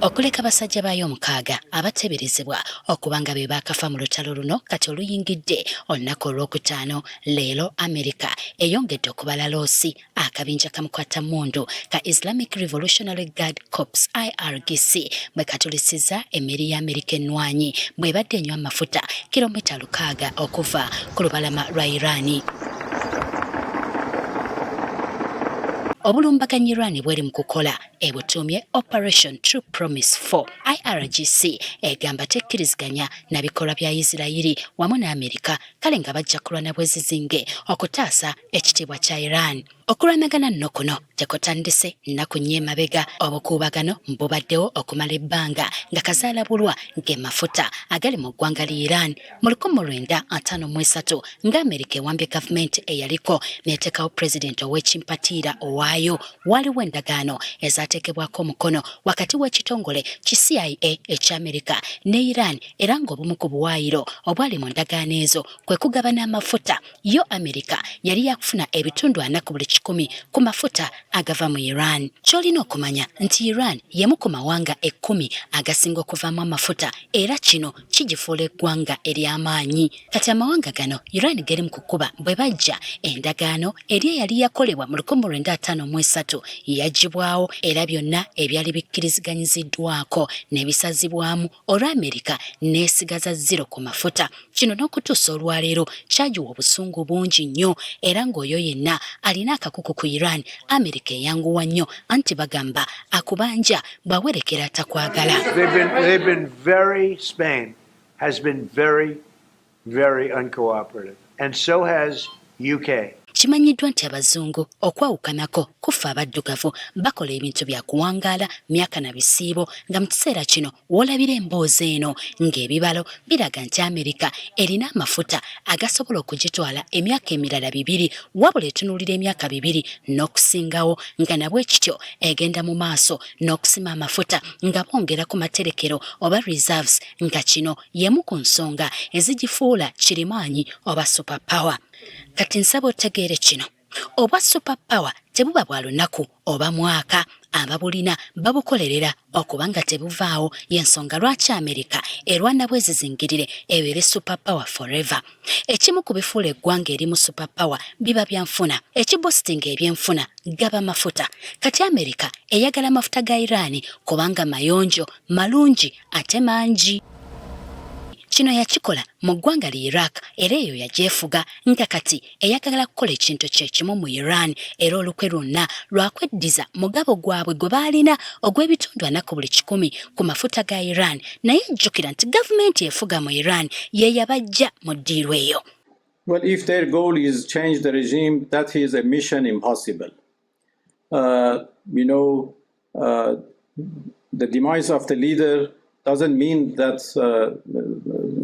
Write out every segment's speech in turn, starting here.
Okuleka basajja baayo omukaaga abateeberezebwa okuba nga be baakafa mu lutalo luno kati oluyingidde olunaku olw'okutaano leero Amerika eyongedde okubala loosi akabinja ka mukwata mundu ka Islamic Revolutionary Guard Corps IRGC bwe katulisizza emmeeri ya Amerika ennwanyi bw'ebadde enywa amafuta kilomita 600 okuva ku lubalama lwa Iran. Obulumbaganyi Iran bweri mu kukola ebutumye Operation True Promise 4 IRGC egamba tekkiriziganya nabikolwa bya Isirayiri wamu ne Amerika kale nga bajja kulwana bwezizinge okutaasa ekitiibwa kya Iran. Okulwanagana nno kuno tekutandise nnaku nnyo emabega, obukuubagano bubaddewo okumala ebbanga nga kazaalabulwa ng'emafuta agali mu ggwanga lya Iran mu 1953 nga Amerika ewambye gavumenti eyaliko n'eteekawo pulezidenti ow'ekimpatiira owaayo. Waliwo endagaano ezaateekebwako omukono wakati w'ekitongole ki CIA eky'Amerika ne Iran era ng'obumu ku buwaayiro obwali mu ndagaano ezo kwe kugabana amafuta. Yo Amerika yali yakufuna ebitundu 4 ku buli 10 ku mafuta agava mu Iran. Ky'olina okumanya nti Iran yemu ku mawanga 10 agasinga okuvaamu amafuta era kino kigifuula eggwanga ery'amaanyi. Kati amawanga gano Iran geri mu kukuba bwe bajja endagaano eri eyali yakolebwa mu 1953 yagibwawo era byonna ebyali bikkiriziganyiziddwako ne bisazibwamu olwa Amerika n'esigaza 0 ku mafuta. Kino n'okutuusa olwaleero kyagiwa obusungu bungi nnyo era ng'oyo yenna alina akakuku ku Iran Amerika eyanguwa nnyo anti bagamba akubanja bwawerekera atakwagala. Spain has been very uncooperative and so has UK. Kimanyiddwa nti abazungu okwawukanako kufa abaddugavu bakola ebintu bya kuwangaala myaka na bisiibo nga mu kiseera kino w'olabira emboozi eno ng'ebibalo biraga nti Amerika erina amafuta agasobola okugitwala emyaka emirala 2 wabula etunuulira emyaka 2 n'okusingawo nga nabwe kityo egenda mu maaso n'okusima amafuta nga bongera ku materekero oba reserves nga kino yemu ku nsonga ezigifuula kirimaanyi oba super power. Kati nsaba otegeere kino, obwa super power tebuba bwa lunaku oba mwaka, ababulina babukolerera okuba nga tebuvaawo y'ensonga lwaki Amerika erwana bwezizingirire ebeere super power forever. Ekimu ku bifuula eggwanga eri mu super power biba byanfuna, ekibositinga ebyenfuna gaba mafuta. Kati Amerika eyagala amafuta ga Iran kubanga mayonjo malungi ate mangi. Kino yakikola mu ggwanga lya Iraq era eyo yagyefuga nga kati eyagala kukola ekintu kyekimu mu Iran era olukwe lwonna lwakweddiza mugabo gwabwe gwe baalina ogw'ebitundu 4 ku buli 10 ku mafuta ga Iran, naye jjukira nti gavumenti efuga mu Iran ye yabajja mu ddiiru eyo. Well, if their goal is change the regime, that is a mission impossible. The demise of the leader doesn't mean that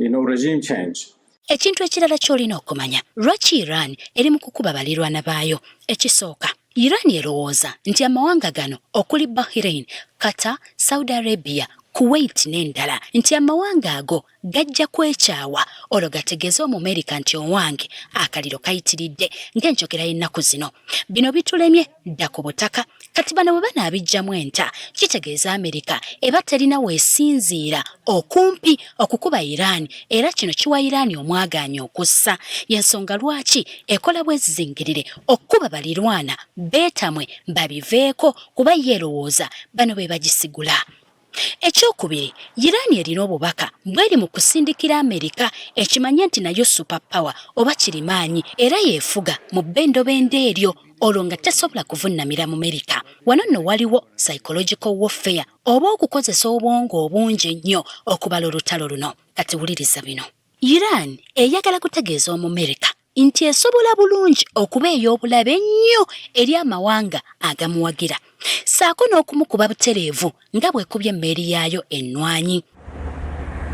regime change. Ekintu ekirala ky'olina okumanya lwaki Iran eri mu kukuba balirwana baayo. Ekisooka, Iran erowooza nti amawanga gano okuli Bahrain, Kati, Saudi Arabia, Kuwait n'endala nti amawanga ago gajja kwekyawa olwo gategeeza Omumerika nti owange akaliro kayitiridde ng'enjogera y'ennaku zino. Bino bitulemye dda ku butaka. Kati bano bwe banaabijjamu enta kitegeeza Amerika eba terina weesinziira okumpi okukuba Iran era kino kiwa Iran omwagaanya okussa. Y'ensonga lwaki ekola bwezizingirire okuba balirwana beetamwe babiveeko kuba yeerowooza bano be bagisigula. Ekyokubiri, Iran erina obubaka bweri mu kusindikira Amerika ekimanye nti nayo super power oba kirimaanyi era yeefuga mu bendobendo eryo olwo nga tesobola kuvunnamira mu Amerika. Wano nno waliwo psychological warfare oba okukozesa obwongo obungi ennyo okubala olutalo luno. Kati wuliriza bino, Iran eyagala kutegeeza Omumerika nti esobola bulungi okuba ey'obulabe ennyo eri amawanga agamuwagira saako n'okumukuba butereevu nga bwekubye emmeeri yaayo ennwanyi.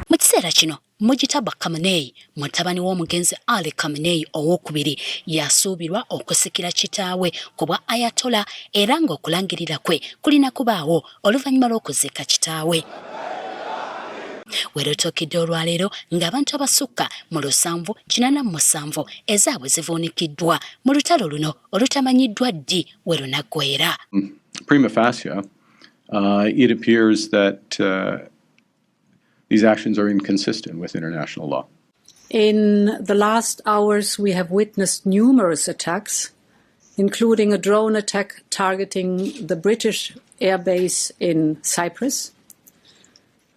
Mu kiseera kino Mujtaba Khamenei, mutabani w'omugenzi Ali Khamenei owookubiri, yasuubirwa okusikira kitaawe ku bwa Ayatollah era ng'okulangirira kwe kulina kubaawo oluvannyuma lw'okuziika kitaawe. Weerutokidde olwaleero ng'abantu abasukka mu 787 ezaabwe zivuunikiddwa mu lutalo luno olutamanyiddwa ddi we lunaggweera. Prima facie, it appears that these actions are inconsistent with international law. In the last hours, we have witnessed numerous attacks, including a drone attack targeting the British airbase in Cyprus.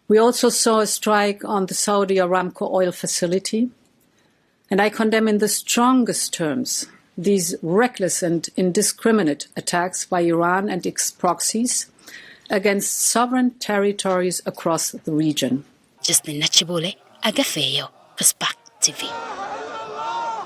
We also saw a strike on the Saudi Aramco oil facility, and I condemn in the strongest terms these reckless and indiscriminate attacks by Iran and its proxies against sovereign territories across the region. Justin Nachibule, Agafeo, for Spark TV.